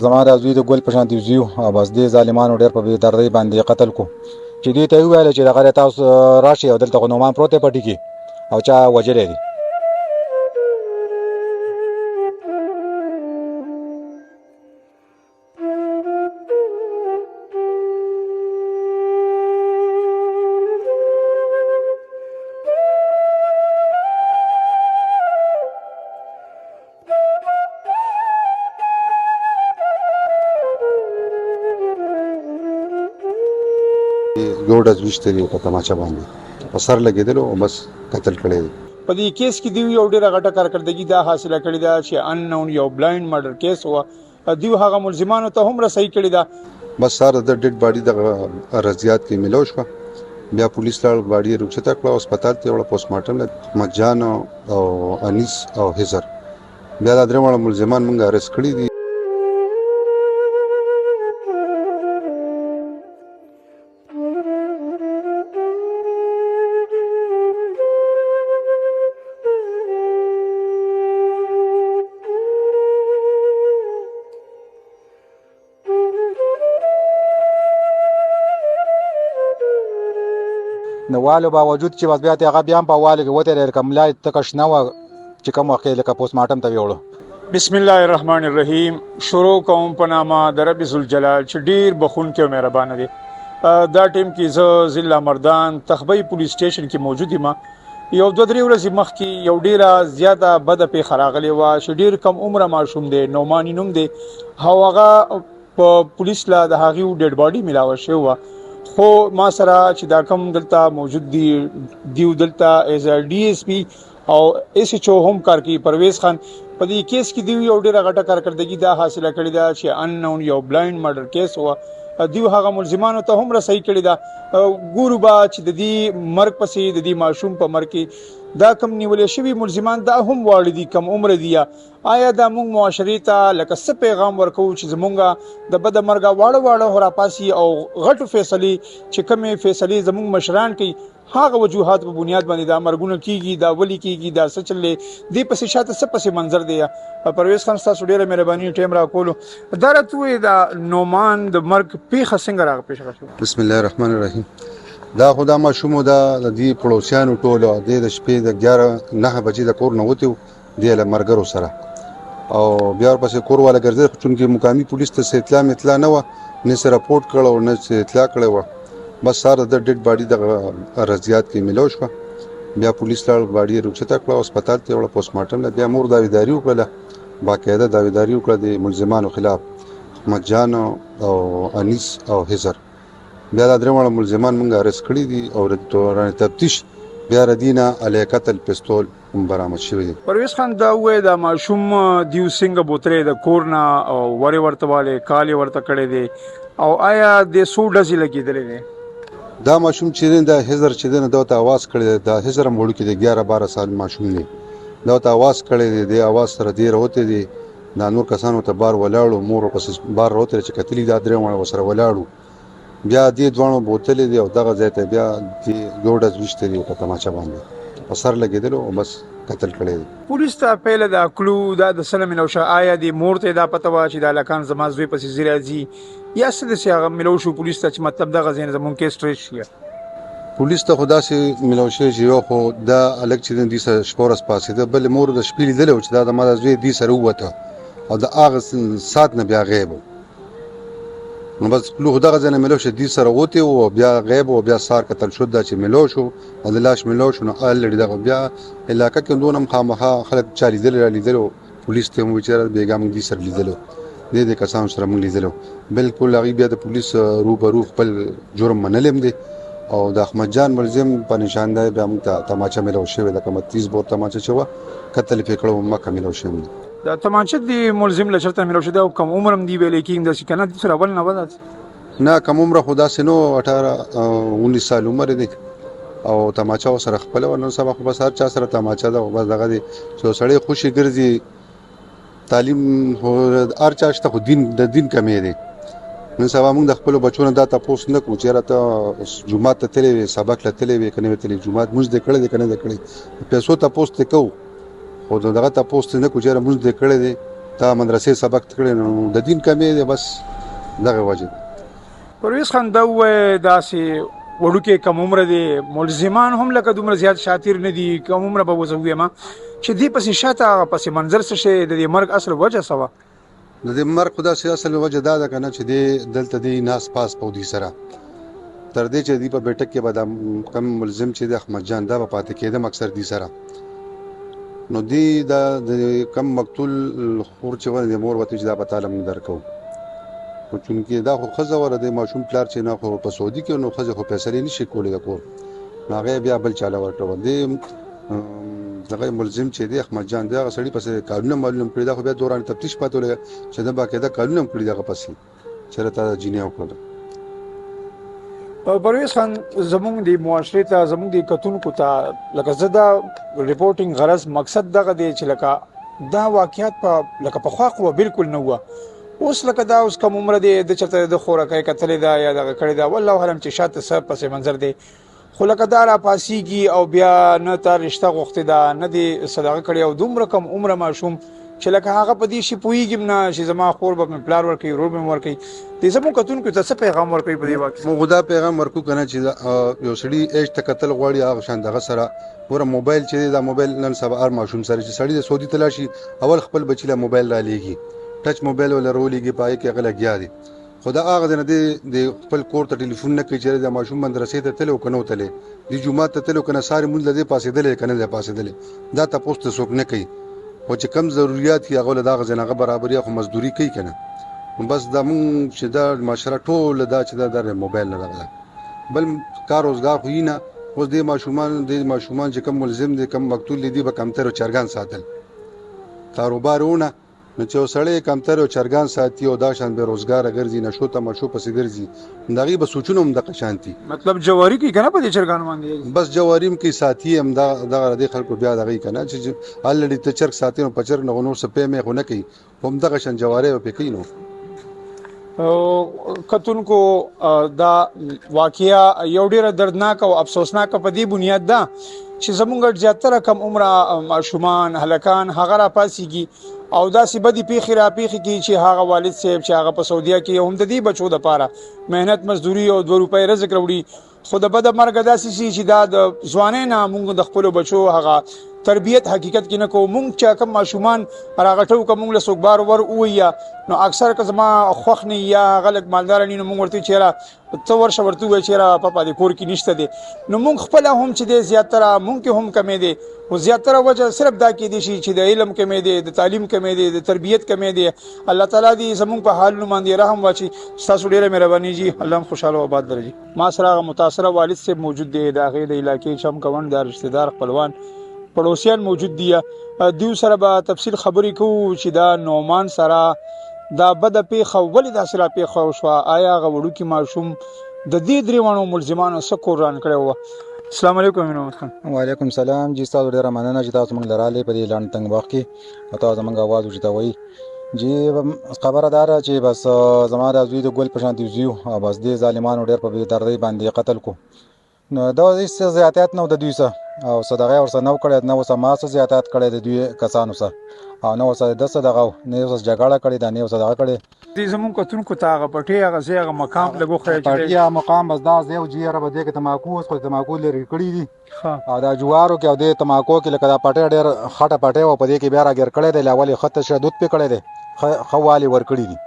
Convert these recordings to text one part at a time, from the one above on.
زما د زوی د ګل په شان دی زیو بس دې ظالمانو ډېر په بې دردۍ باندې قتل کو چې دوی ته وویل چې دغه تاسو راشي او دلته نومان پروت دی پټي کې او چا وجلی دی. ګوډه وشته دی په تماچا باندې په سر لګېدل او بس قتل کړی دی. په دې کیس کې دی یو ډیره غټه کارکړدګي دا حاصله کړې ده چې اننون یو بلایند مرډر کیس و دی هغه ملزمانو ته هم رسۍ کړې ده. بس سره د ډیډ باډي د رضیات کې ملو شو بیا پولیس لاړ باډي رخصت کړه او هسپتال ته وړه پوسټ مارټم مجان او انیس او هزر بیا د درې وړه ملزمان موږ ارست کړی دي. نو والو باوجود چې بس بیا ته هغه بیا په والو کې وته لري کملای تکش نه و چې کوم وخت لکه پوسټ مارټم ته ویوړو. بسم الله الرحمن الرحیم. شروع کوم په نامه د رب ذوالجلال چې ډیر بخون کې او مهربان دی. دا ټیم کې زه ضلع مردان تخبی پولیس سټیشن کې موجود یم. یو دوه درې ورځې مخکې یو ډیره زیاته بده پیښه راغلې وه چې ډیر کم عمره ماشوم دی نعماني نوم دی او هغه په پولیس لا د هغې ډیډ باډي میلاوه شوې وه خو ما سره چې دا کم دلته موجود دیو دلته ایز ډي اس پی او ایس ایچ او هم کار کوي پرویز خان په دې کیس کې دی یو ډیره غټه کارکړدګي دا حاصله کړې ده چې اننون یو بلایند مرډر کیس و دیو هغه ملزمانو ته هم رسۍ کړې ده. ګورو به چې د دې مرګ پسې د دې ماشوم په مرګ کې دا کم نیولې شوي ملزمان دا هم واړه دي کم عمر دي آیا دا موږ معاشرې ته لکه څه پیغام ورکوو چې زمونږ د بده مرګه واړه راپاسي او غټو فیصلې چې کومې فیصلې زمونږ مشران کوي هغه وجوهات په بنیاد باندې دا مرګونه کیږي دا ولی کیږي دا څه چلې دې پسې شاته څه پسې منظر دی. پرویز خان تاسو ډیره مهرباني ټیم را کولو دا راته دا نومان د مرګ پیښه څنګه راغله. بسم الله الرحمن الرحیم. دا خدا ماشوم دا د دې پړوسیانو ټولو د شپې د 11 بجې د کور نه وته دی له مرګرو سره او بیا پسې کور والا ګرځي چې مقامي پولیس ته اطلاع نه و نه سره رپورټ کړو نه اطلاع کړو بس سره د ډیډ باډي د رضیات کې ملو شو بیا پولیس لاړ باډي رخصت کړه هسپتال ته وړه پوسټ مارټم بیا مور داویداری وکړه باقاعده داویداری وکړه د ملزمانو خلاف مجان او انیس او هزر بیا د درې وړه ملزمان موږ ارست کړی دي او د دوران تفتیش بیا ردینه علی قتل پستول برآمد شوی دی. پرویز خان دا وې دا ماشوم دیو سنگ بوتره د کورنا او وری ورتواله کالی ورته کړی دی او آیا د سو ډزې لګیدلې دي. دا ماشوم چې دا هزر چې دا ته आवाज کړی دا هزر مړ کې د 11-12 سال ماشوم دی دا ته आवाज کړی دی د आवाज سره دی راوته دی دا نور کسانو ته بار ولاړو مور پس بار راوته چې کتلی دا درې وړ سره ولاړو بیا دې دوانو بوتلې دی او دغه ځای ته بیا دې ګوډه وشته دی په تماچا باندې په سر لګېدل او بس قتل کړی دی. پولیس ته پهله دا کلو دا د سلام نوشه آیا دی مور ته دا پته وا چې دا لکان زما زوی پسې زیراځي یا څه د سیاغه ملو شو پولیس ته چې مطلب دا غزين زمون کې سټریټ شي پولیس ته خدا سي ملو شي یو خو دا الګ چې دې سره شپورس پاسې ده بل مور د شپې لیدل او چې دا د ما زوی دې سره وته او د اغه سات نه بیا غیب نو بس لو دغه ځنه ملو شه دي سره وته او بیا غیب او بیا سار قتل شو دا چې ملو شو او د لاش ملو شو نو الډي دغه بیا علاقې کې دونم خامخا خلک چالي لیدل پولیس ته مو چیرې بیګام دي سره لیدل دې کسان سره مونږ لیدل بالکل هغه بیا د پولیس روبرو خپل جرم منلم دي او د احمد جان ملزم په نشاندهي بیا موږ ته تماچا ملو شوی د کوم 30 بور تماچا شو قتل فکرو مکه ملو شوی دا تماچا دی ملزم لشرته ملو شو دا کوم عمرم دی ویلې کېنګ د شکنه سره اول نه ودا نه کوم عمر خدا سينو 18-19 سال عمر دی او تماچا سره خپل ورنو سبا خو بس هر چا سره تماچا دا بس دغه دي چې سړی خوشي ګرځي تعلیم هر چا شته خو دین د دین کمې دی نن سبا موږ د خپل بچو نه دا تاسو نه کوو چې راته جمعه ته تلې سبق لته وي کنه تلې جمعه موږ د کړه د کنه د کړه پیسو تاسو ته کو او دغه تاسو نه کوو چې موږ د کړه دي تا مدرسې سبق کړی نو د دین کمې دی بس دغه وجه ده. پرویز خان دا ووایه داسې وړوکی کم عمره دی ملزمان هم لکه دومره زیات شاطر نه دي کم عمره به وزه ووایم چې دې پسې شاته هغه پسې منظر څه شی د دې مرګ اصل وجه څه وه د دې مرګ خو داسې اصل وجه دا ده که نه چې دی دلته دی ناس پاس په دوی سره تر دې چې دوی په بیټک کې به دا کم ملزم چې دی احمد جان دا به پاتې کېدم اکثر دوی سره نو دی دا د کم مقتول خور چې ونه د مور وته چې دا به تعلیم نه درکو خو چونکې دا خو ښځه وره دی ماشوم پلار چې نه خو په سعودي کې نو ښځې خو فیصلې نه شي کولی د کور نو هغه بیا بل چاله ورکړه دی دغه ملزم چې دی احمد جان دی هغه سړي پسې کارونه معلوم کړي دا خو بیا دوران تفتیش پاتې ولګه چې دا باقاعده کارونه هم کړي دغه پسې چې راته جینۍ وکړله پرویز خان زمونږ د معاشرې ته زمونږ د کتونکو ته لکه زه دا ریپورټینګ غرض مقصد دغه دی چې لکه دا واقعیت په لکه پخوا خو بالکل نه وه اوس لکه دا اوس کم عمره دی د چېرته د خورکۍ کتلې ده یا دغه کړې ده والله اعلم چې شاته څه پس منظر دی خو لکه دا راپاسېږي او بیا نه تا رشته غوښتې ده نه دې څه دغه کړې او دومره کم عمره ماشوم چې لکه هغه په دې شي پوهېږم نه چې زما خور به مې پلار ورکوي ورور به مې ورکوي دې زموږ کتونکو ته څه پیغام ورکوي په دې واقع موږ دا پیغام ورکو که نه چې یو سړي ایج ته کتل غواړي هغه شان دغه سره ګوره موبایل چې دی دا موبایل نن سبا هر ماشوم سره چې سړي د سعودي ته لاړ شي اول خپل بچي له موبایل رالیږي ټچ موبایل ولا رولېږي په هغې کې هغه لګیا دي خو دا هغه دی نه دی د خپل کور ته ټلیفون نه کوي چې د ماشوم مدرسې ته تللی او که نه وتلی د جومات ته تللی او که نه ساري مونځ له دې پاسېدلی که نه دی پاسېدلی دا تپوس ته څوک نه کوي خو چې کم ضروریات وي هغه له دغه ځای نه هغه برابري خو مزدوري کوي که نه نو بس دا مونږ چې دا معاشره ټوله دا چې دا د موبایل نه راغله بل کار روزګار خو نه اوس دې ماشومان چې کم ملزم دي کم مقتول دي به کمتر او چرګان ساتل کاروبارونه نو چې سړی کمتر او چرګان ساتي او دا شان به روزګار ګرځي نشو ته مشو پسې ګرځي دغه به سوچونه هم د قشانتي مطلب جواری کی کنه په دې چرګان باندې بس جواریم کې ساتي هم دا د خلکو بیا دغه کنه چې الډی ته چرګ ساتي نو پچر نه نو سپې مې خو نه کوي هم دغه شان جواره په کوي نو کتونکو دا واقعیا یو ډیره دردناک او افسوسناک په دې بنیاد ده چې زمونږ زیاتره کم عمره ماشومان هلکان هغه را پاسېږي او داسې بدې پیښې را پیښې کړي چې هغه والد صاحب چې هغه په سعودیه کې هم د دې بچو دپاره محنت مزدوري او 2 روپۍ رزق راوړي خو د بده مرګه داسې شي چې دا د ځوانۍ نه مونږ د خپلو بچو هغه تربیت حقیقت کې نه کوو مونږ چې کوم ماشومان راغټو که مونږ له څوک بار ور ووایه نو اکثر که زما خوښ نه یا هغه لږ مالداره نه نو مونږ ورته چېره ته ورشه ورته ووایه چېره پاپا دې کور کې نشته دی نو مونږ خپله هم چې دی زیاتره مونږ کې هم کمی دی خو زیاتره وجه صرف دا کېدی شي چې د علم کمی دی د تعلیم کمی دی د تربیت کمی دی الله تعالی دې زمونږ په حالونو باندې رحم واچي ستاسو ډېره مهرباني جي الله هم خوشحاله او آباد لري ما سره هغه متاثره والد صاحب موجود دی د هغې د علاقې چې هم ګاونډ دا رشتې دار خپلوان پړوسیان موجود دي دیو سره به تفصیل خبرې کوو چې دا نعمان سره دا بده پیښه ولې داسې را پیښه وشوه آیا هغه وړوکي ماشوم د دې درېواړو ملزمانو څه قربان کړی وه السلام علیکم محمد خان وعلیکم السلام جی تاسو ډیره مننه چې تاسو موږ لراله په دې لاندې تنګ وخت کې او تاسو موږ आवाज وچتوي جی خبره دار چې بس زما د زوی د ګل په شان دی زیو او بس دې ظالمانو ډیر په دردی باندې قتل کو نو دا هیڅ زیاتات نه د دوی سره او صدقه ورسره نو کړی نه وسه ما سره زیاتات کړی د دوی کسانو سره او نو وسه د صدقه نه وسه جګړه کړی دا نه وسه صدقه کړی دې زمونږ کتونکو ته هغه پټې هغه ځای هغه مقام لږ وښیه چې پټیا مقام بس دا ځای او جیره به دې کې تماکو اوس خو تماکو لري کړی دي او دا جوارو کې او دې تماکو کې لکه دا پټې ډېر خټه پټې او په دې کې بیا راګر کړی دی لاولې خط شدود پې کړی دی خوالي ور کړی دي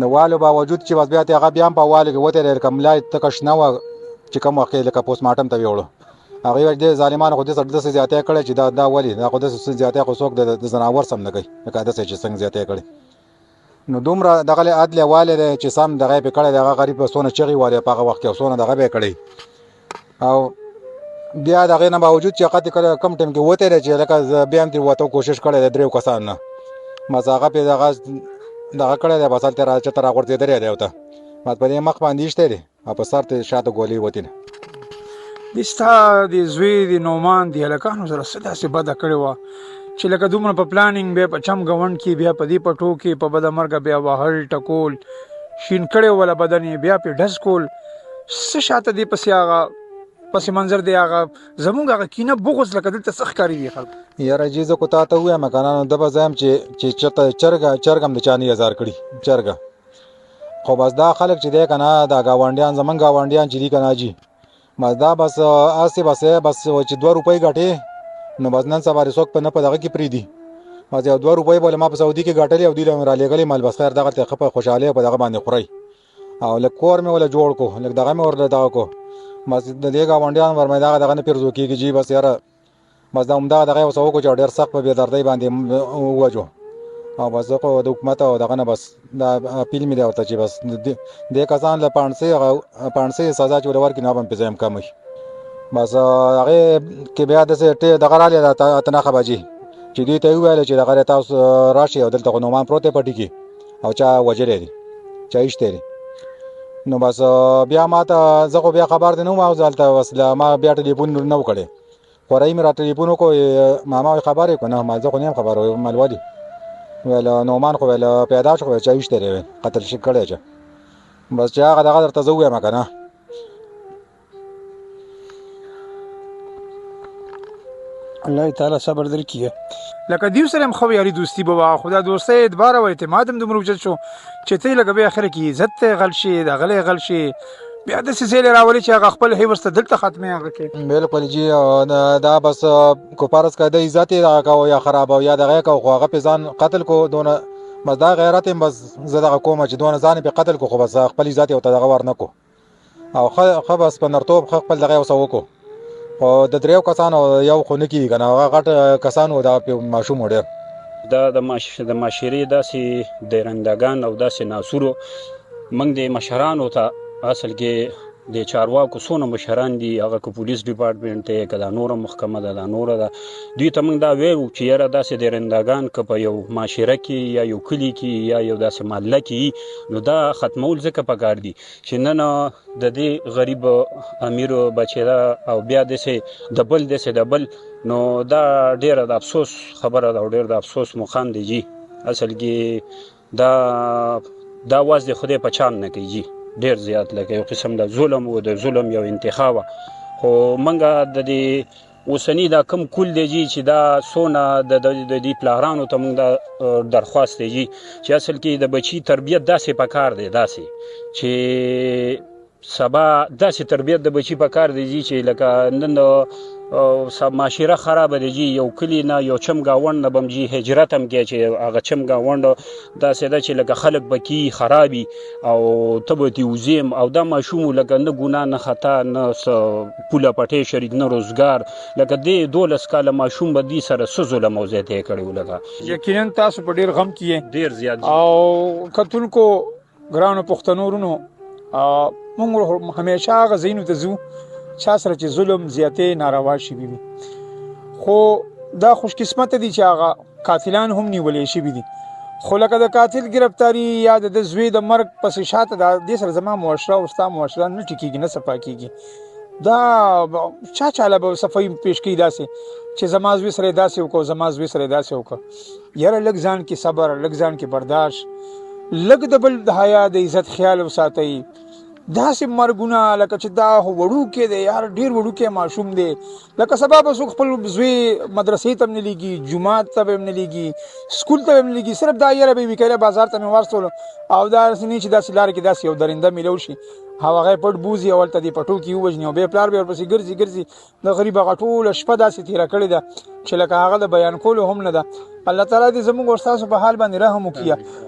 نو والو باوجود چې بس بیا ته هغه بیا په والو کې وته ډېر کملای تکش نه و چې کوم وخت لکه پوسټ مارټم ته ویوړو هغه وجه ظالمانو خو دې سره د زیاتې کړي چې دا ولی دا خو د زیاتې خو څوک د زناور سم نه کوي لکه د چې څنګه زیاتې کړي نو دومره دغه عدل والد چې سم دغه په کړي دغه غریب سونه چغي والي په هغه وخت کې سونه دغه به کړي او بیا دغه نه باوجود چې قط کم ټیم کې وته چې لکه بیا هم دې وته کوشش کړي د دریو کسان نه مزاغه په دغه کړي د بسال تر چې تر غورځې درې دی وته مات په دې مخ باندې شته دی او په سر ته شاته ګولې وتی نه دستا د زوی د نومان دی هلکانو سره څه داسې بده کړې وه چې لکه دومره په پلانینګ بیا په چم ګاونډ کې بیا په دې پټو کې په بده مرګه بیا وهل ټکول شین کړی وله بدن یې بیا پې ډز کول څه شاته دې پسې هغه پس منظر دی هغه زمونږ هغه کینه بغض لکه دلته څه ښکاري دي خلک. یاره جی زه خو تا ته ووایم که نه ده به زه یم چې چېرته چرګ هم د چا نه ازار کړي چرګه. خو بس دا خلک چې دی که نه دا ګاونډیان زمونږ ګاونډیان چې دي که نه جي بس دا بس هسې بس چې 2 روپۍ ګټې نو بس نن سبا څوک په نه په دغه کې پرېږدي. بس یو 2 روپۍ به ما په سعودي کې ګټلې او دوی له مې رالېږلې مال بس خیر دغلته ښه په خوشحالۍ په دغه باندې خورئ او لږ کور مې ورله جوړ کړو لږ دغه مې ورله دغه کړو بس د دې ګاونډیان ور مې دغه نه پېرزو کېږي جي بس یاره بس دا همدغه دغه یې ورڅه وکړو چې ډېر سخت په بېدردۍ باندې ووجو او بس زه خو د حکومت او دغه نه بس دا اپیل مې دی ورته چې بس دې کسان له پانسۍ سزا چې ورله ورکړي نه به هم پې یم کم وي. بس هغې کې بیا داسې دغه رالی ده اته نهه بجې چې دوی ته یې وویل چې دغه تاسو راشئ او دلته خو نعمان پروت دی پټي کې او چا وژلی دی چا ایشتی دی. نو بس بیا ما ته زه خو بیا خبر دی نه وم او زه هلته بس ما بیا ټلیفون نه و کړی خو رایي مې را ټلیفون وکړو ماما وایي خبر یې کړو نه ما زه خو نه یم خبر ویل ولې ویل نعمان خو ویل پیدا شو خو ویل چا ایشتی دی قتل کړی چا بس چې هغه دغه درته زه ووایم که نه. الله تعالی صبر درکړي. لکه دیو سره هم خو یاري دوستي به وه خو دا دوستۍ اعتبار او اعتماد هم دومره اوچت شو چې ته یې لکه بیا اخره کې عزت ته غل شي د غلی غل شي بیا داسې ځای راولي چې هغه خپل حفظ ته دلته ختمې هغه کې. بلکل جي دا بس کو فرض که د عزت یې دغه کوو یا خرابوي یا دغه یې کوو خو هغه پې ځان قتل کو دونه بس دا غیرت یم بس زه دغه کومه چې دونه ځان یې پې قتل کو خو بس خپل عزت یې ورته دغه ور نه کو او ښه بس په نرتوب ښه خپل دغه یې ورڅه وکړو خو د 3 کسانو یو خو نه کېږي که نه هغه غټ کسان و دغه ماشوم و ډېر. دا د معاشرې داسې درندګان او داسې ناسورو موږ د مشرانو ته اصل کې د چارواکو څونه مشران دي هغه که پولیس ډپارټمنټ دی که دا نوره محکمه ده دا نوره ده دوی ته موږ دا ویلو چې یاره داسې درندګان که په یو معاشره کې یا یو کلي کې یا یو داسې محله کې نو دا ختمول ځکه پکار دي چې نن د دې غریب امیر بچی ده او بیا داسې د بل نو دا ډیره د افسوس خبره ده او ډیر د افسوس مقام دی جي اصل کې دا واز د خدای په چان نه کوي جي ډیر زیات لکه یو قسم د ظلم او د ظلم یو انتخاب خو منګه د دې اوسنی دا کم کول دی جي چې دا سونه د دې پلارانو ته موږ دا درخواست دی جي چې اصل کې د بچي تربیت داسې پکار دی داسې چې سبا داسې تربیت د بچي پکار دی جي چې لکه نن معاشره خرابه دی جي یو کلی نه یو چم ګاونډ نه بم جي هجرت هم کې چې هغه چم ګاونډ داسې ده چې لکه خلک بکی خرابي او ته به تیوزیم او دا ماشوم لکه نه ګناه نه خطا نه پوله پټې شریک نه روزګار لکه دې 12 کاله ماشوم به دې سره څه ظلم او زیاتی کړی و لکه یقینا تاسو په ډیر غم کې ډیر زیات او کتونکو ګرانو پښتنو ورونو موږ همیشه هغه ځایونو ته ځو چا سره چې ظلم زیاتې ناروا شوي وي خو دا خوش قسمت دي چې هغه قاتلان هم نیولې شوي دي خو لکه د قاتل گرفتاری یا د زوی د مرګ پسې شاته د دې سره زما معاشره او ستا معاشره نه ټیکېږي نه صفا کېږي دا چاله به صفایي پیش کوي داسې چې زما زوی سره داسې وکړو زما زوی سره داسې وکړه یاره لږ ځان کې صبر لږ ځان کې برداشت لږ د بل د حیا د عزت خیال وساتئ داسې مرګونه لکه چې دا وړوکی دی یار ډېر وړوکی ماشوم دی لکه سبا به څوک خپل زوی مدرسې ته هم نه لیږي جومات ته به هم نه لیږي سکول ته به هم نه لیږي صرف دا یاره به وي کله بازار ته مې واستولو او داسې نه چې داسې لارې کې داسې یو درنده میلو شي هغه هغه پټ بوزي او هلته دې پټو کې ووژني او بیا پلار به ورپسې ګرځي د غریب هغه ټوله شپه داسې تېره کړې ده چې لکه هغه د بیان کولو هم نه ده. الله تعالی دې زموږ او ستاسو په حال باندې رحم وکړي.